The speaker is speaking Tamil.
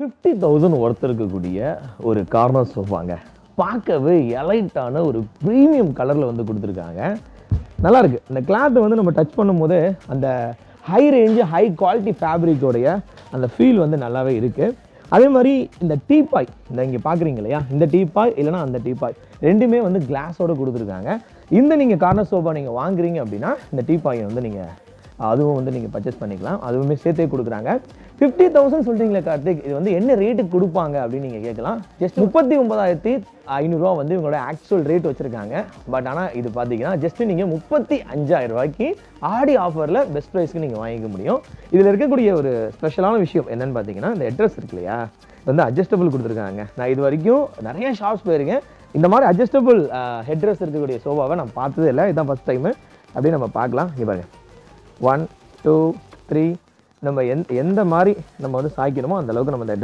50,000 ஒர்த் இருக்கக்கூடிய ஒரு கார்னர் சோஃபாங்க. பார்க்கவே எலைட்டான ஒரு ப்ரீமியம் கலரில் வந்து கொடுத்துருக்காங்க. நல்லா இருக்கு. இந்த கிளாத்தை வந்து நம்ம டச் பண்ணும்போது அந்த ஹை ரேஞ்சு ஹை குவாலிட்டி ஃபேப்ரிக்கோடைய அந்த ஃபீல் வந்து நல்லாவே இருக்குது. அதே மாதிரி இந்த டீபாய், இந்த இங்கே பார்க்குறீங்க இல்லையா, இந்த டீபாய் இல்லைனா அந்த டீபாய் ரெண்டுமே வந்து கிளாஸோடு கொடுத்துருக்காங்க. இந்த நீங்கள் கார்னர் சோஃபா நீங்கள் வாங்குறீங்க அப்படின்னா இந்த டீபாயை வந்து நீங்கள் அதுவும் வந்து நீங்கள் பர்ச்சேஸ் பண்ணிக்கலாம். அதுவுமே சேர்த்தே கொடுக்குறாங்க. 50,000 சொல்கிறீங்களே கார்த்திக், இது வந்து என்ன ரேட்டுக்கு கொடுப்பாங்க அப்படின்னு நீங்கள் கேட்கலாம். ஜஸ்ட் 39,500 வந்து இவங்களோட ஆக்சுவல் ரேட் வச்சுருக்காங்க. பட் ஆனால் இது பார்த்தீங்கன்னா ஜஸ்ட்டு நீங்கள் 35,000 ரூபாய்க்கு ஆடி ஆஃபரில் பெஸ்ட் ப்ரைஸ்க்கு நீங்கள் வாங்கிக்க முடியும். இதில் இருக்கக்கூடிய ஒரு ஸ்பெஷலான விஷயம் என்னென்னு பார்த்தீங்கன்னா, இந்த ஹெட்ரஸ் இருக்கு இல்லையா, வந்து அட்ஜஸ்டபிள் கொடுத்துருக்காங்க. நான் இது வரைக்கும் நிறைய ஷாப்ஸ் போயிருக்கேன், இந்த மாதிரி அட்ஜஸ்டபிள் ஹெட்ரஸ் இருக்கக்கூடிய சோஃபாவை நான் பார்த்ததே இல்லை. இதுதான் ஃபஸ்ட் டைமு. அப்படியே நம்ம பார்க்கலாம். இங்கே பாருங்கள், 1 2 3 நம்ம எந்த மாதிரி நம்ம வந்து சாய்க்கணுமோ அந்த அளவுக்கு நம்ம இந்த